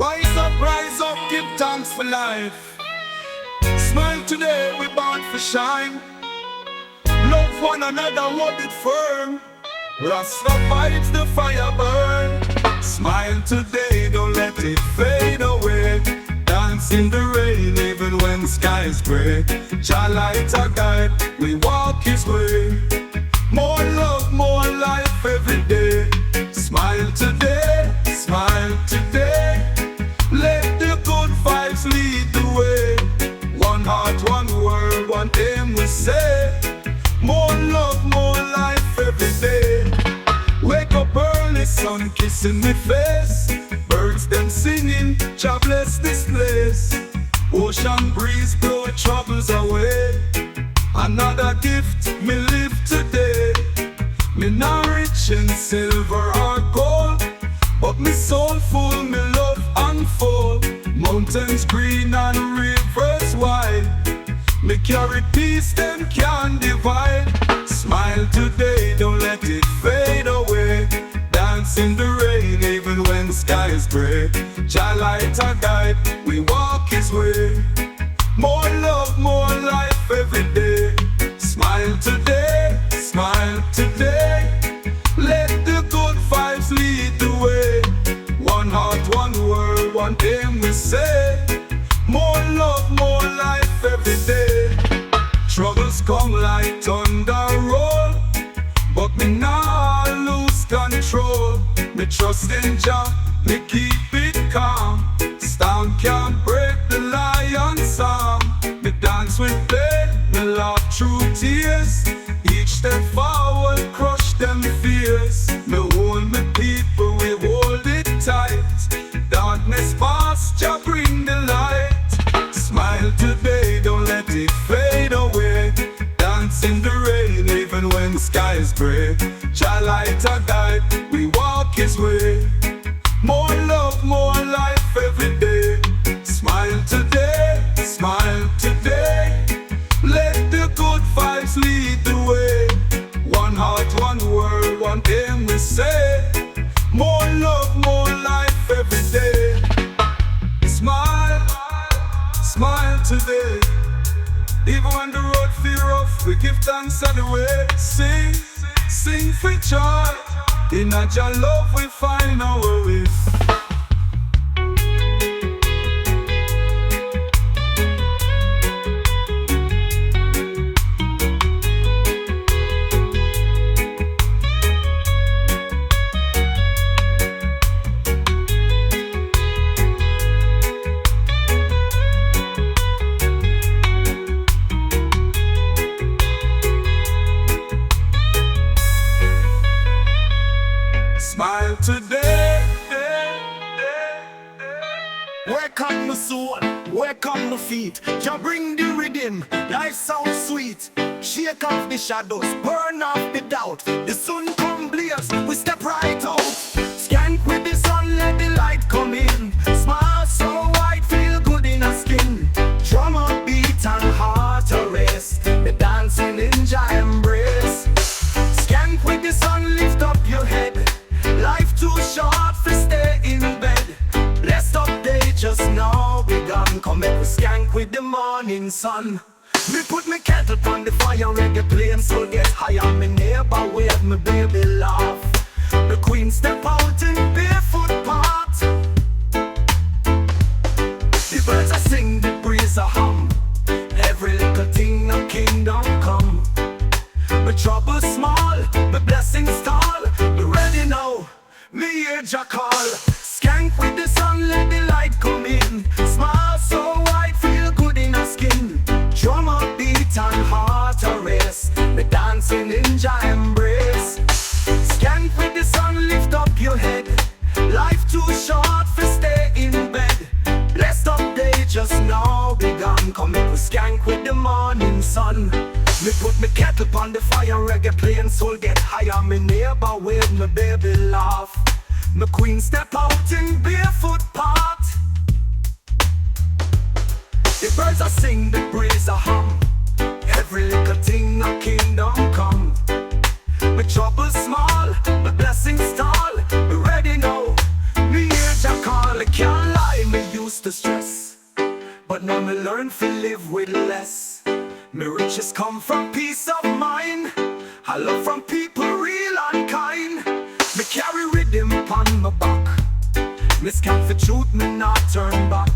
Rise up, give thanks for life. Smile today, we born for shine. Love one another, hold it firm. Rasta fights the fire burn. Smile today, don't let it fade away. Dance in the rain, even when skies gray. Jah light a guide, we walk His way. More love, more life every day. Smile today, smile today. Let the good vibes lead the way. One heart, one word, one aim we say. More love, more life every day. Wake up early, sun kissing me face. Birds them singing, Jah bless this place. Ocean breeze blow troubles away. Another gift me live today. Me not rich in silver or gold, but me soul full, me love unfold. Mountains green and rivers wide. Me carry peace, them can't divide. Smile today, don't let it fade away. Dance in the rain, even when skies gray. Jah light a guide, we walk His way. More love, more life every day. Smile today, smile today. Let the good vibes lead the way. One heart, one word, one aim we say. More love, more life every day. Troubles come like thunder roll, but me nah lose control. Me trust in Jah, me keep it calm. Storm can't break the lion's song. Me dance with play, me laugh through tears. Each step forward, crush them fears. Me hold me people, we hold it tight. Darkness past, Jah bring the light. Smile today, don't let it fade away. Dance in the rain, even when skies gray. Jah light a guide, we walk His way. More love, more life every day. Smile today, smile today. Let the good vibes lead the way. One heart, one word, one aim we say. More love, more life every day. Smile, smile today. Even when the road feel rough, we give thanks on the way. Sing, sing for joy. In a Jah love we find our way. Smile today. Wake up my soul, wake up my feet. Jah bring the rhythm, life sounds sweet. Shake off the shadows, burn off the doubt. The sun come blaze, we step right out. Skank with the sun, let the light come in. Smile so white, feel good in our skin. Drum a beat and heart a rest. The dancing in Jah embrace. Skank with the sun, lift up your head. Life too short for stay in bed. Blessed up day just now begun. Come make we skank with the morning sun. Me put me kettle on the fire, reggae playing so get higher. Me neighbor wave, me baby laugh. The queen step out in barefoot part. The birds a sing, the breeze a hum. Every little thing a kingdom come. My trouble small, my blessings tall. Be ready now, me hear Jah call. Skank with the sun, let the light come in. Smile so white, feel good in our skin. Drum a beat and heart a race. Me dancing in Jah embrace. Skank with the sun, lift up your head. Life too short for stay in bed. Blessed up day just now begun. Come make we skank with the morning sun. Me put me kettle on the fire, reggae playing soul get higher. Me neighbor wave, me baby laugh. My queen step out in barefoot part. The birds a sing, the breeze a hum. Every little thing a kingdom come. My trouble small, my blessings tall. Be ready now, me hear Jah call, I can't lie. used to stress, but now me learn to live with less. Me riches come from peace of mind, I love from people real and kind. Me carry rhythm upon my back, me scan for truth, me not turn back.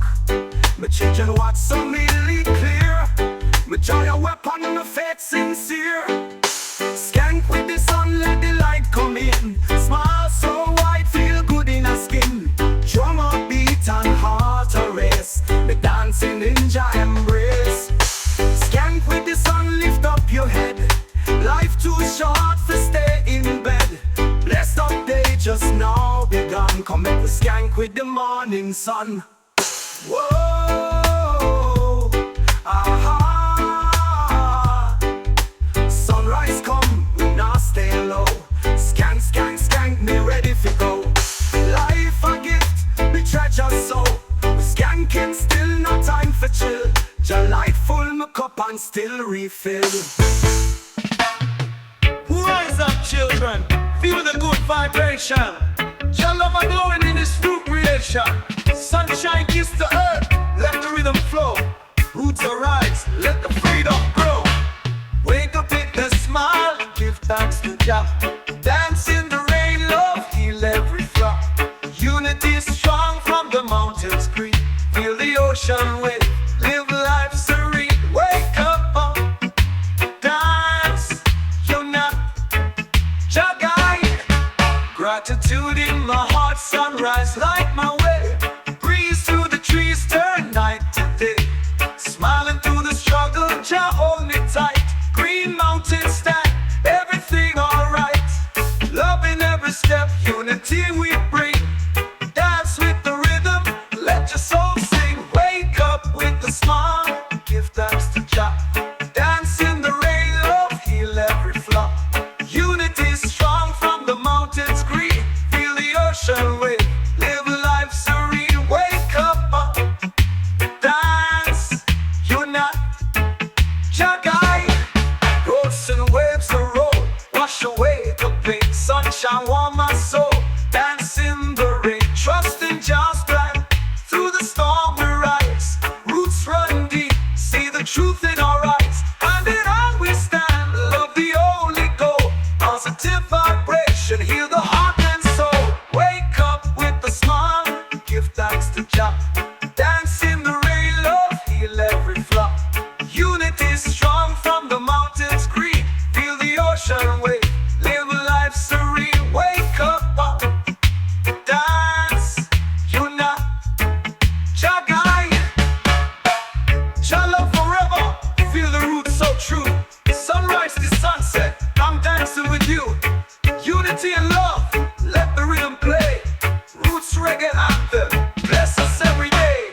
Me change and watch so me lead clear. Me joy a weapon, my faith sincere. Skank with the sun, let the light come in. Smile so white, feel good in a skin. Drum a beat and heart a race. Me dancing ninja embrace. Skank with the sun, lift up your head. Life too short for stay in bed. Blessed up day just now begun. Come make the skank with the morning sun. Whoa, aha. Sunrise come, we not stay low. Skank, skank, skank, me ready for go. Life a gift, me treasure so. We skanking still, no time for chill. Just light full my cup and still refill. Rise up, children, feel the good vibration. Your love are glowing in this new creation. Sunshine kiss the earth, let the rhythm flow. Roots arise, let the freedom grow. Wake up with a smile, give thanks to Jah. Dance in the rain, love, heal every flaw. Unity is strong from the mountains green. Feel the ocean wave, live life serene. Wake up, dance, unite, Jah guide. Gratitude in my heart, sunrise light my way. Breeze through the trees, turn night to day. Smiling through the struggle, Jah hold me tight. Green mountain stand, everything alright. Love in every step, unity we bring. Dance with the rhythm, let your soul sing. Wake up with a smile, give thanks to Jah. Dance in the rain, love, heal every flaw. Unity is strong from the mountains green. Feel the ocean wave, live life serene. Wake up, dance, unite, Jah guide. Roads and waves the road, wash away the pain. Sunshine warm my soul, dance in the rain. Trust in Jah's plan, through the storm we rise. Roots run deep, see the truth in our eyes. Hand in hand we stand, love the only goal. Positive vibration, heal the heart and soul. Wake up with a smile, give thanks to Jah. Dance in the rain, love, heal every flaw. Unity is strong from the mountains green. Feel the ocean wave, live life serene. Wake up, dance, unite, Jah guide. Jah love forever, feel the roots so true. Sunrise to sunset, I'm dancing with you. Unity and love, let the rhythm play. Roots reggae anthem, bless us every day.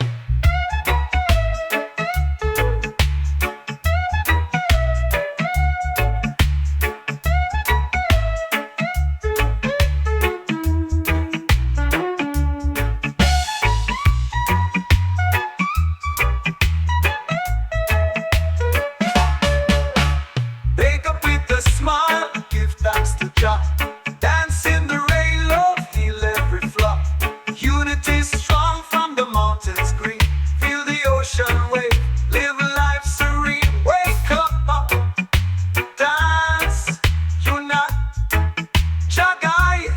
Wake up with a smile, give thanks to Jah. Dance in the rain, love, heal every flaw. Unity is strong from the mountains green. Feel the ocean wave, live life serene. Wake up, dance, unite, Jah guide.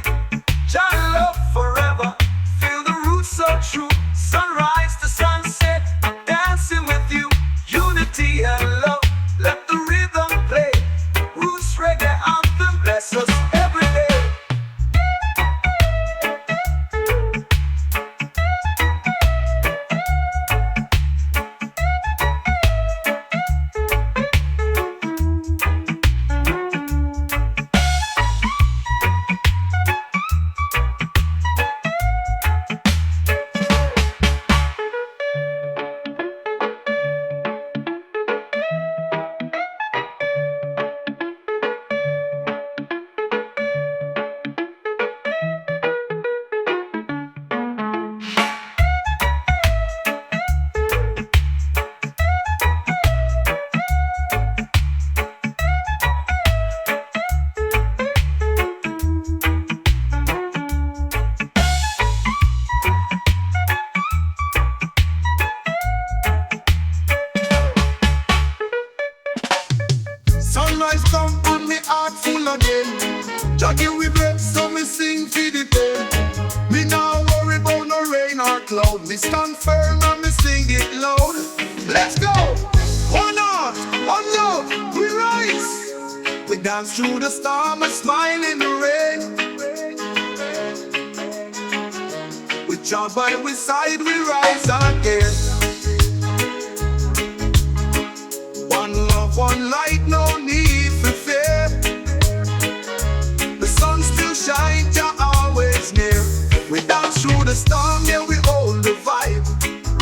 Jah love forever, feel the roots so true. Sunrise to sunset, dancing with you. Unity and love, let the rhythm play. Roots reggae anthem, bless us every day. it loud. Me stand firm and me sing it loud. Let's go! One heart, one love, we rise. We dance through the storm and smile in the rain. With Jah by we side, we rise again. One love, one light, no need for fear. The sun still shines, Jah always near. We dance through the storm, yeah, we hold the vibe.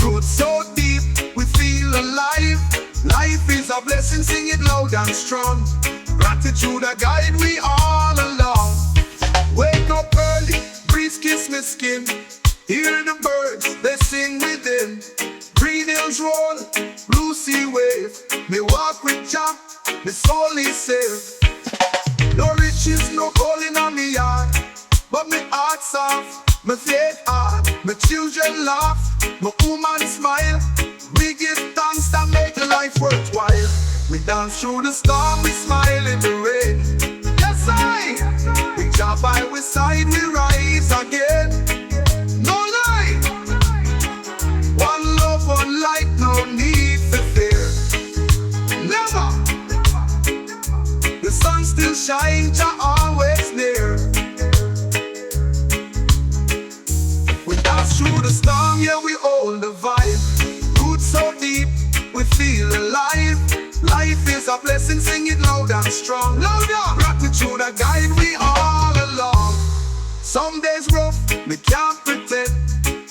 Roots so deep, we feel alive. Life is a blessing, sing it loud and strong. Gratitude a guide we all along. Wake up early, breeze kiss me skin. Hear the birds, they sing within. Green hills roll, blue sea wave. Me walk with Jah, me soul is safe. No riches, no calling on me yard, but me heart soft. My faith hard, my children laugh, my woman smile. We give thanks that make life worthwhile. We dance through the storm, we smile in the rain. Yes, I. We Jah by we side, we rise again. No lie. One love, one light, no need for fear. Never. The sun still shines, Jah always near. Through the storm, yeah, we hold the vibe. Roots so deep, we feel alive. Life is a blessing, sing it loud and strong. Louder! Gratitude a guide we all along. Some days rough, me can't pretend,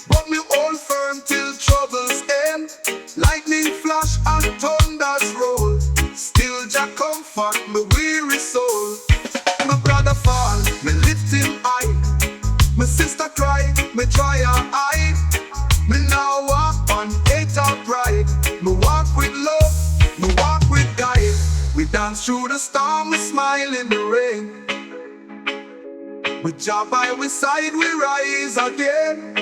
but me hold firm till troubles end. Lightning flash and thunders roll, still Jah comfort my weary soul. My brother fall, me lift him high. My sister cry, me dry her eye. Me now walk on it upright. Me walk with love, me walk with guide. We dance through the storm, we smile in the rain. With Jah by we side, we rise again.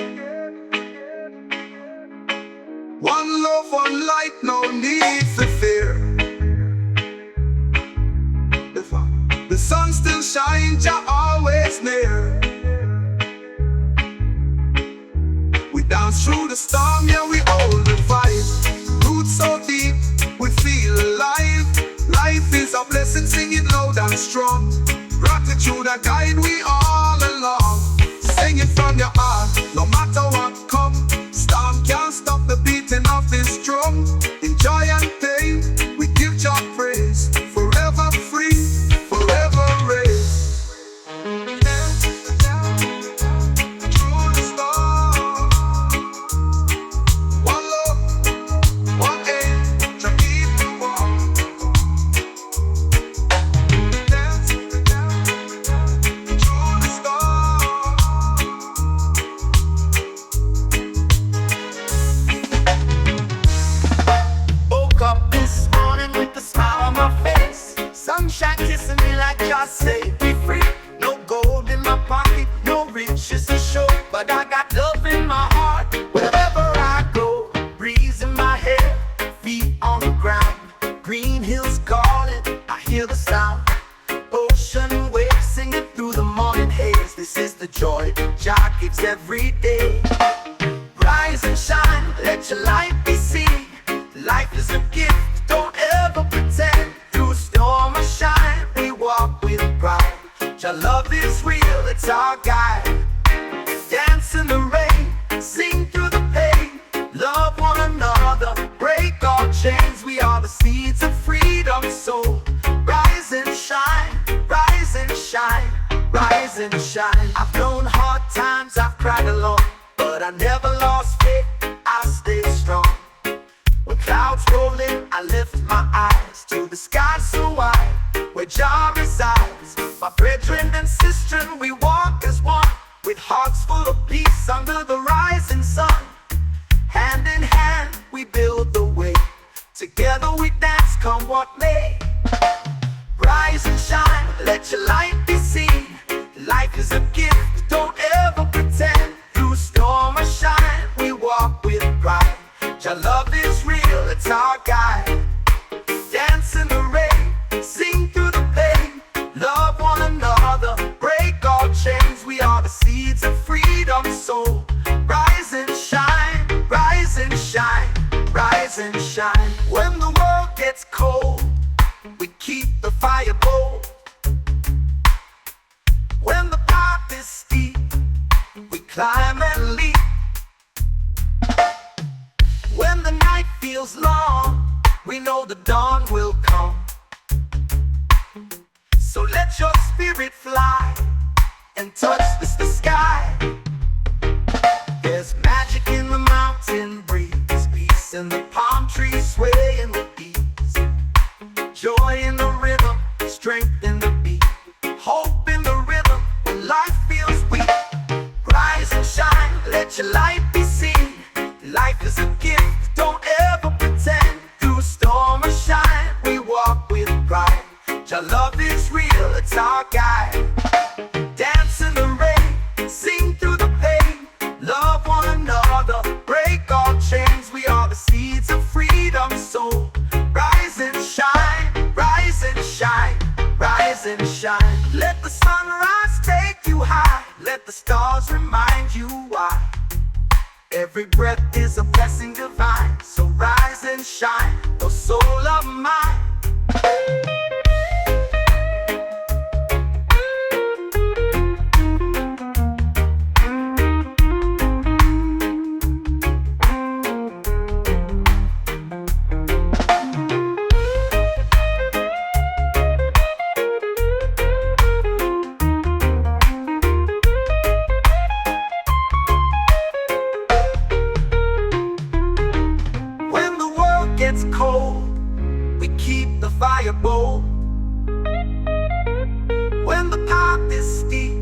One love, one light, no need for fear. The sun still shines, Jah always near. Dance through the storm, yeah, we hold the vibe. Roots so deep, we feel alive. Life is a blessing, sing it loud and strong. Gratitude a guide we all along. Sing it from your heart, no matter what come. Storm can't stop the beating of this drum. In joy and pain, we give Jah praise. Forever free, forever raised. Sunshine kissing me like just say be free. No gold in my pocket, no riches to show, but I got love in my heart. Wherever I go, breeze in my hair, feet on the ground. Green hills calling, I hear the sound. Ocean waves singing through the morning haze. This is the joy Jah gives every day. Rise and shine, let your light be seen. Life is a gift, don't ever pretend. Storm or shine, we walk with pride. Jah love is real, it's our guide. Dance in the rain, sing through the pain. Love one another, break all chains. We are the seeds of freedom, so rise and shine, rise and shine, rise and shine. I've known hard times, I've cried alone, but I never lost faith, I stay strong. When clouds roll in, I lift my eyes to the sky so wide, where Jah resides. My brethren and sistren, we walk as one, with hearts full of peace under the rising sun. Hand in hand, we build the way. Together we dance, come what may. Rise and shine, let your light be seen. Life is a gift, don't ever pretend. Through storm or shine, we walk with pride. Jah love is real, it's our guide. Dance in the rain, sing through the pain. Love one another, break all chains. We are the seeds of freedom, so rise and shine. shine. When the world gets cold, we keep the fire bold. When the path is steep, we climb and leap. When the night feels long, we know the dawn will come. So let your spirit fly and touch the sky. There's magic in the mountain breeze, peace in the palm trees swaying with ease, joy in the rhythm, strength in the beat, hope in the rhythm when life feels weak. Rise and shine, let your light be seen. Life is a gift, don't ever pretend. Through storm or shine, we walk with pride. Your love is real, it's our guide. Dance in the rain, sing through the pain. Love one another, break all chains. We are the seeds of freedom, so rise and shine, rise and shine, rise and shine. Let the sunrise take you high, let the stars remind you why. Every breath is a blessing divine, so rise and shine, oh soul of mine. Gets cold, we keep the fire bold. When the path is steep,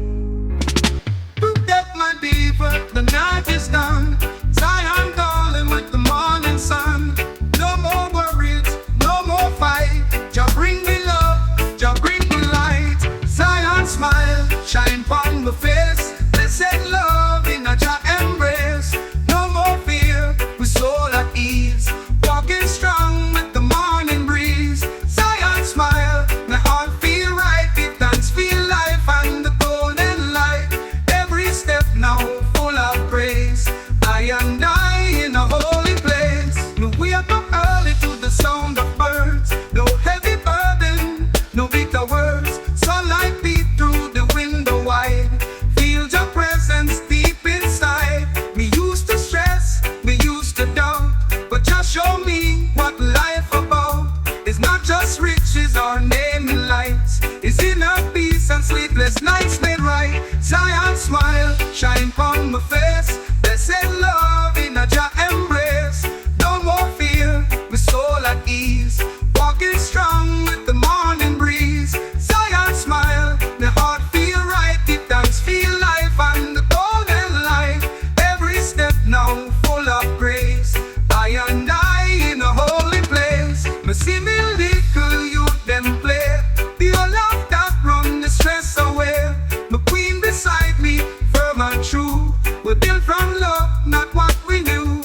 the death might be, but the night is done. Zion calling with the morning sun. No more worries, no more fight. Jah bring me love, Jah bring me light. Zion smile, shine upon the face. Blessed love in a Jah embrace. No more fear, we soul at ease. Walking strong with the morning breeze. Zion smile, my heart feel right. It dance feel life and the golden light. Every step now full of praise. I and I in a holy place. No wake up early to the sound of birds. No heavy burden, no bitter words. Sunlight beat through the window wide. Feel your presence deep inside. Me used to stress, me used to doubt, but just show me what life about. It's not just riches or naming lights. It's inner peace and sleepless nights made right. Zion smile, shine upon my face. Blessed love in a Jah embrace. No more fear, my soul at ease. Walking strong with the morning breeze. Zion smile, my heart feel right. It dance feel life and the golden light. Every step now full of grace. I and I in a holy place. Me see me little youth them play. The old love that run the stress away. My queen beside me, firm and true. We built from love, not what we knew.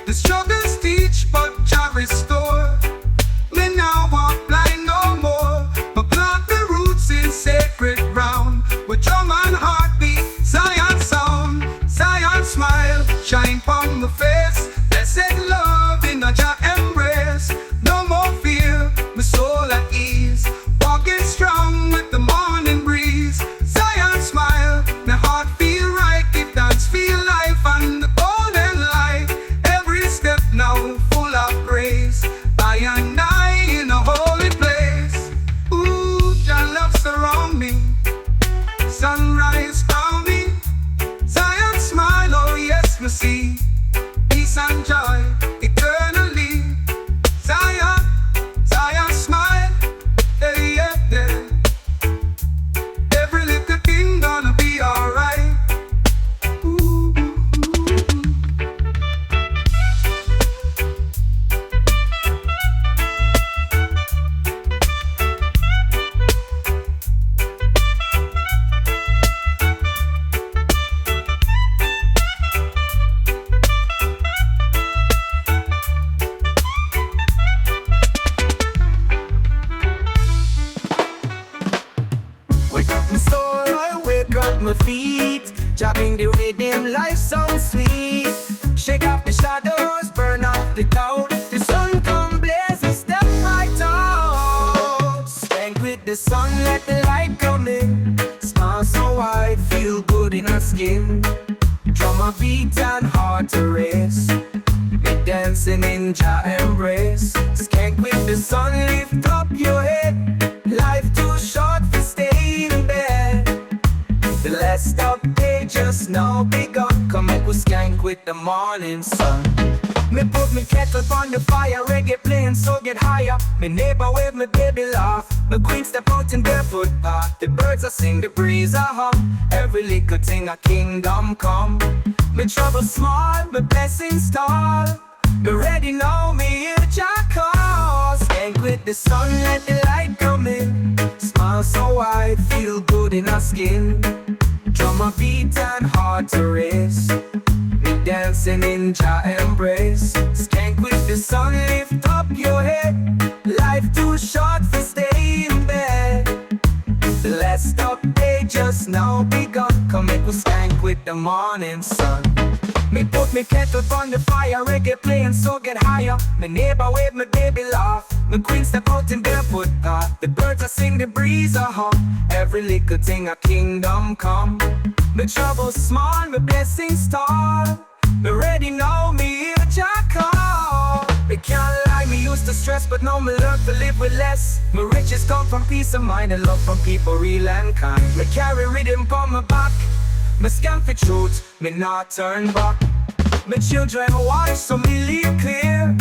The struggles teach, but Jah restore. Me now walk blind no more. But plant the roots in sacred ground. With drum and heartbeat, Zion sound. Zion smile, shine upon the face. Blessed love in a Jah embrace. No more fear, my soul at ease. Walking strong with the morning breeze. Zion smile, my heart feel right. It dance feel life and the golden light. Every step now full of grace. I and I in a holy place. Ooh, Jah love surround me. Sunrise found me. Zion smile, oh yes, me see. Peace and joy eternally. Zion, Zion smile, hey, yeah, yeah. Every little thing gonna be alright. Ooh, ooh, ooh. skin. Drum a beat and heart to race. Me dancing in Jah embrace. Skank with the sun, lift up your head. Life too short for stay in bed. The last day just now begun. Come make we skank with the morning sun. Me put me kettle on the fire, reggae playing so get higher. Me neighbor wave, me baby laugh. Me queen step out in barefoot path. The birds a sing, the breeze a hum. Every little thing a kingdom come. Me trouble small, me blessings tall. Me ready now, me hear Jah call. Skank with the sun, let the light come in. Smile so wide, feel good in our skin. Drum a beat and heart to race. Me dancing in Jah embrace. Skank with the sun, lift up your head. Life too short for stay in bed. The last day just now begun. Come make we skank with the morning sun. Me put me kettle on the fire, reggae playing so get higher. Me neighbor wave, me baby laugh. Me queen step out in barefoot path. The birds a sing, the breeze a hum. Every little thing a kingdom come. Me trouble small, me blessings tall. Me ready now, me hear Jah call. Me can't lie, me used to stress, but now me learn to live with less. My riches come from peace of mind and love from people real and kind. Me carry rhythm on my back. Me scan for truth, me not turn back. Me children watch, so me live clear.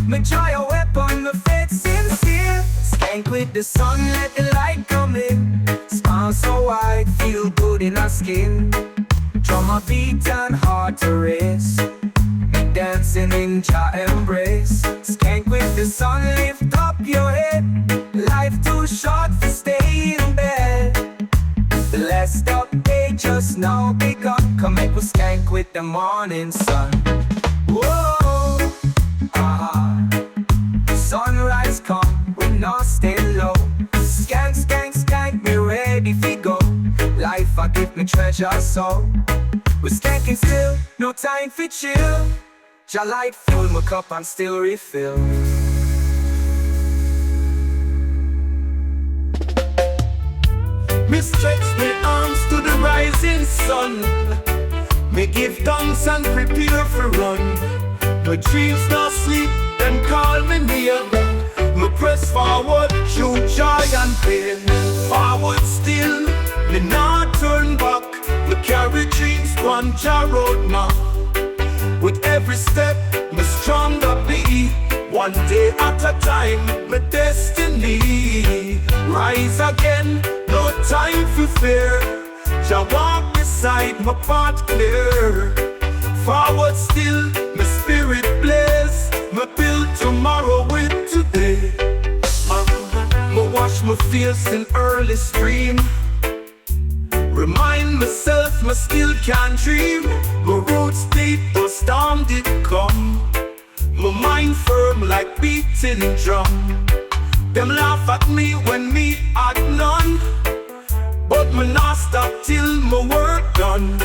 Me joy a weapon, me faith sincere. Skank with the sun, let the light come in. Smile so wide, feel good in our skin. Drum a beat and heart to race. Me dancing in Jah embrace. Skank with the sun, lift up your head. Life too short for stay in bed. The last day just now begun. Come make we skank with the morning sun. Whoa, sunrise come, we not stay low. Skank, skank, skank, me ready fi go. Life I give me treasure so. We skanking still, no time for chill. Jah light full my cup and still refill. Me stretch my arms to the rising sun. Me give thanks and prepare for run. My dreams not sleep, then call me near. Me press forward through joy and pain. Forward still, me not turn back. Me carry dreams on Jah road now. With every step, me stronger be. One day at a time, my destiny. Rise again, no time for fear. Jah walk beside my path clear. Forward still, my spirit blaze. Me build tomorrow with today. Me wash my face in early stream. Remind myself me still can dream. My roots deep, but storm did come. My mind firm like beating drum. Them laugh at me when me had none. But me not stop till my work done.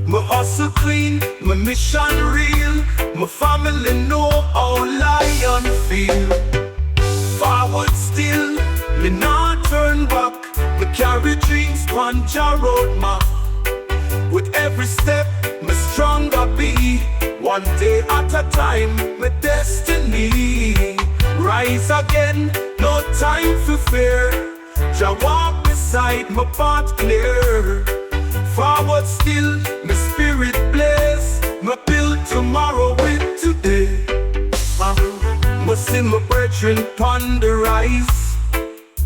My hustle clean, my mission real. My family know how lion feel. Forward still, me not turn back. Me carry dreams on Jah road map. With every step, me stronger be. One day at a time, my destiny. Rise again, no time for fear. Jah walk beside my path clear. Forward still, my spirit blaze. Me build tomorrow with today. Me see my brethren pon the rise.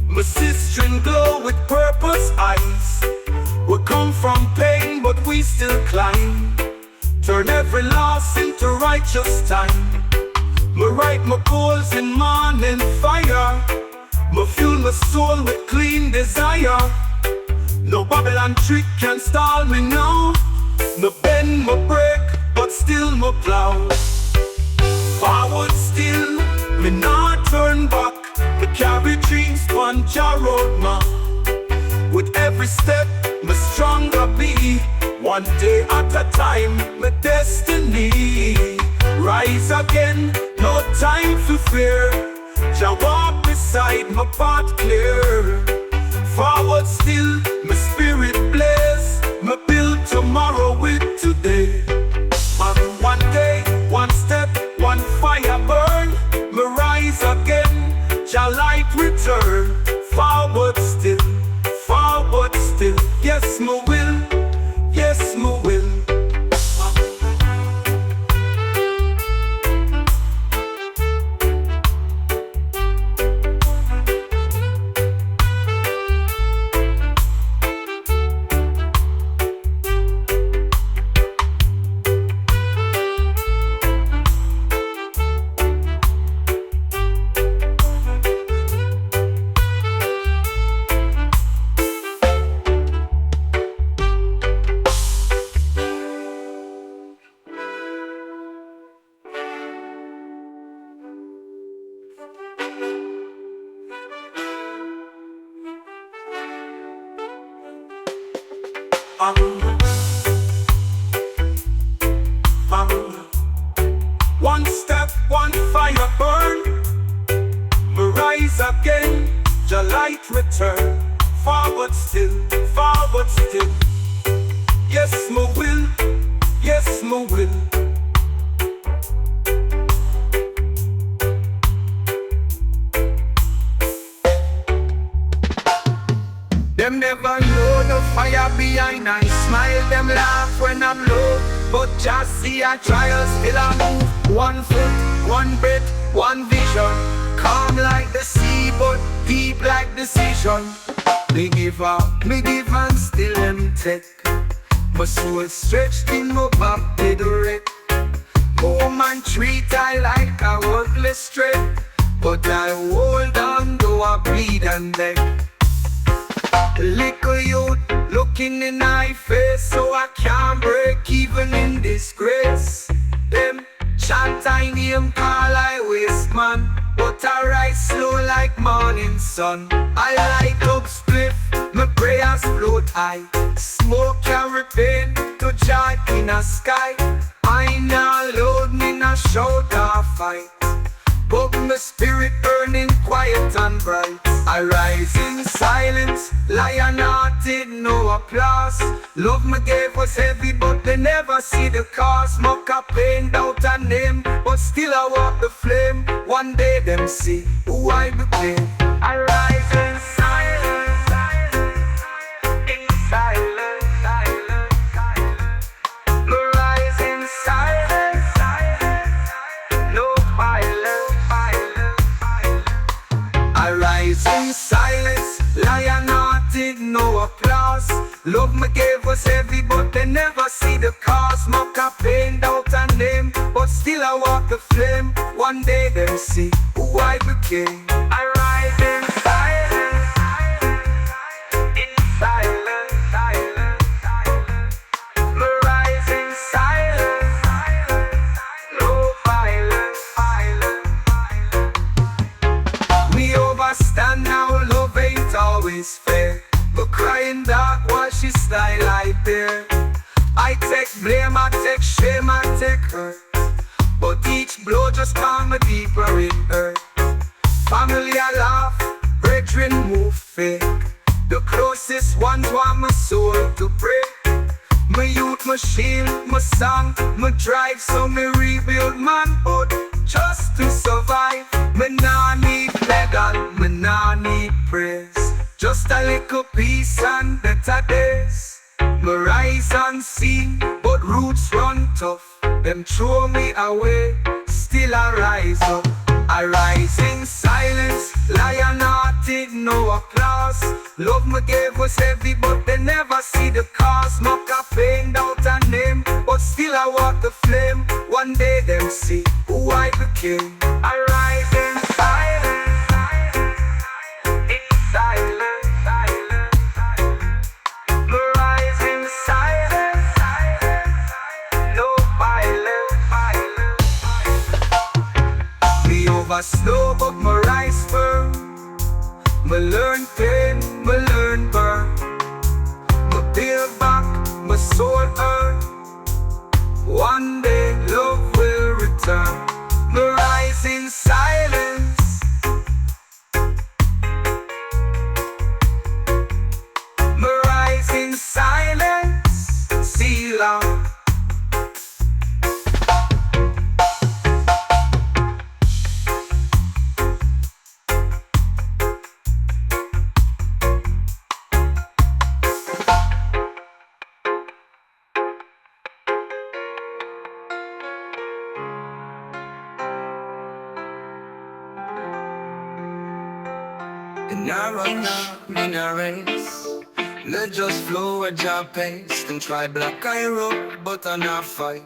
My sister glow with purpose eyes. We come from pain, but we still climb. Turn every loss into righteous time. Me write my goals in morning fire. Me fuel my soul with clean desire. No Babylon trick can stall me now. Me bend, me break, but still me plow. Forward still, me not turn back. Me carry dreams on Jah road map. With every step, me stronger be. One day at a time, my destiny. Rise again, no time for fear. Jah walk beside my path clear. Forward still, my spirit blaze. Me build tomorrow. tomorrow with today. And one day, one step, one fire burn. Me rise again, Jah light return. Forward still, forward still. Yes, me will, yes, me will. One step, one fire burn. Me rise again, Jah light return. Forward still, forward still. Yes, me will, yes, me will. Them never know the fire behind I smile, them laugh when I'm low. But just see a trial, still I move. One foot, one breath, one vision. Calm like the sea, but deep like decision. Me give up, me give and still them take. My soul stretched in my back to the wreck. Home and treat I like a worthless straight. But I hold on though I bleed and deck. Little youth looking in my face, so I can't break even in disgrace. Them chant I name call I waste man, but I rise slow like morning sun. I light up spliff, my prayers float high. Smoke carry pain to joy in a sky. I now load me na shout or fight, but my spirit burning quiet and bright. I rise in silence, lion-hearted, no applause. Love me gave was heavy, but they never see the cost. Mock a pain, doubt a name, but still I walk the flame. One day them see who I became. I rise in silence, in silence, silence, silence. Me rise in silence, no violence, violence, violence. I rise in silence, lion-hearted, no applause. Love me gave was heavy, but they never see the cost. Mock a pain, doubt a name, but still I walk the flame. One day them see who I became. I rise in silence, in silence, silence, silence. Me rise in silence, no violence, violence, violence. Me overstand now, love ain't always fair. But crying dark while she style like there. I take blame, I take shame, I take hurt, but each blow just calm me deeper in hurt. Family I laugh, brethren move fake. The closest ones want my soul to break. My youth, my shield, my song, my drive, so me rebuild manhood just to survive. Me nah need medal, me nah need praise, just a little peace and better days. Me rise unseen, but roots run tough. Them throw me away, still I rise up. I rise in silence, lion-hearted, no applause. Love me gave was heavy, but they never see the cost. Mock a pain, doubt a name, but still I walk the flame. One day them see who I became. I rise in silence, in silence, silence, silence. Me rise in silence, no violence, violence, violence. Me over slow, but me rise firm. Me learn pain, me learn burn. Me build back, my soul earn. One day love will return. Me rise in silence, me rise in silence. See In a run, in a race, let just flow at your pace. Then try black I road, but I not fight.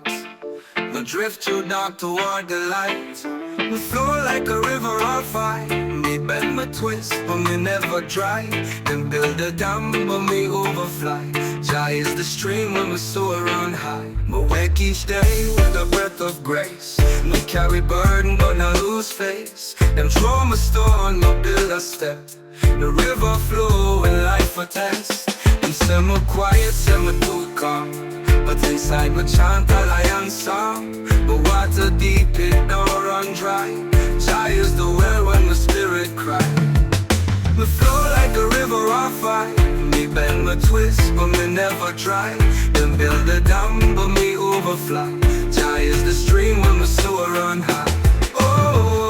No drift too dark toward the light. We flow like a river or fight. Me bend, me twist, but me never dry. Then build a dam, but me overfly. Jah is the stream when we soar on high. Me wake each day with a breath of grace. Me carry burden, but not lose face. Them throw me stone, me build a step. The river flow when life a test. Them say me quiet, say me too calm, but inside we chant a lion song. But water deep, it don't run dry. Jah is the well when the spirit cry. We flow like a river or fight. Me bend, me twist, but me never try. Then build a dam, but me overfly. Jah is the stream when we soar on high. Oh,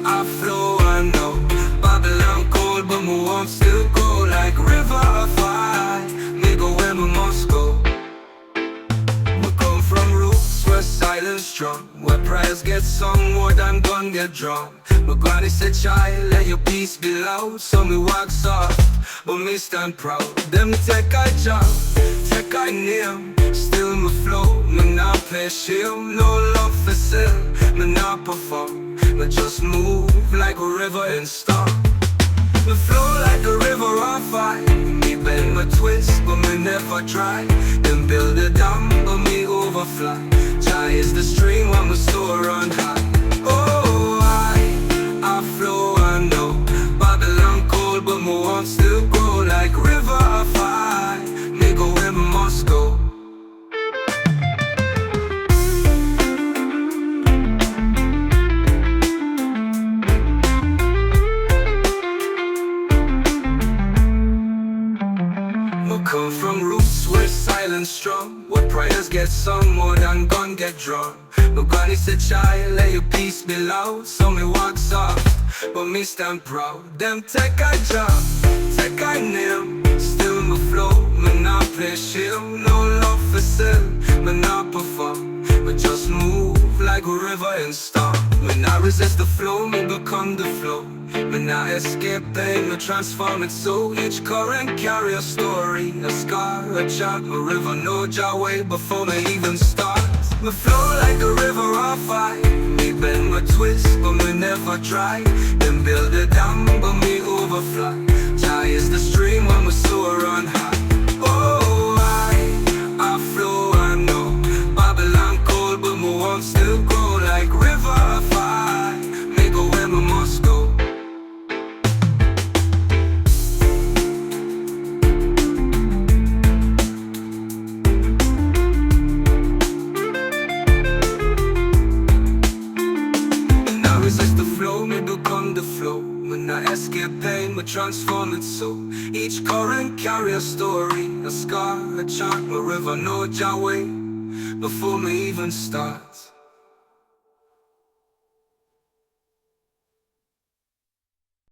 I flow, I know. Babylon cold, but me won't still go like river or fight. Me go where me must go. From roots where silence strong, where prayers get sung more than gun get drawn. My granny said, child, let your peace be loud. So me walk soft, but me stand proud. Them take I jump, take I name. Still me flow, me not play shield. No love for sale, me not perform. Me just move like a river in storm. Me flow like a river on fire. Me bend, me twist, but me never try. Then build a dam, but me overfly. Jah is the stream when we soar on high. Oh, I flow, I know. Babylon cold, but me won't still grow like river or fire. Me go where me must go. Come from roots where silence strong, where prayers get sung more than gun get drawn. No granny said, child, let your peace be loud. So me walk soft, but me stand proud. Them take I jump, take I name. Still me flow, me not play shield. No love for sale, me not perform. Me just move like a river in storm. Me not resist the flow, me become the flow. Me not escape pain, me transform it so. Each current carry a story, a scar, a chant. A river know Jah way before me even start. Me flow like a river on fire. Me bend, me twist, but me never try. Then build a dam, but me overfly. Jah is the stream when we soar on high. Oh, I flow, I know. Babylon cold, but me won't still grow like river or fire. Me go where me must go. Resist the flow, me become the flow. When I escape pain, me transform it so. Each current carry a story, a scar, a chant. My river know Jah way before me even starts.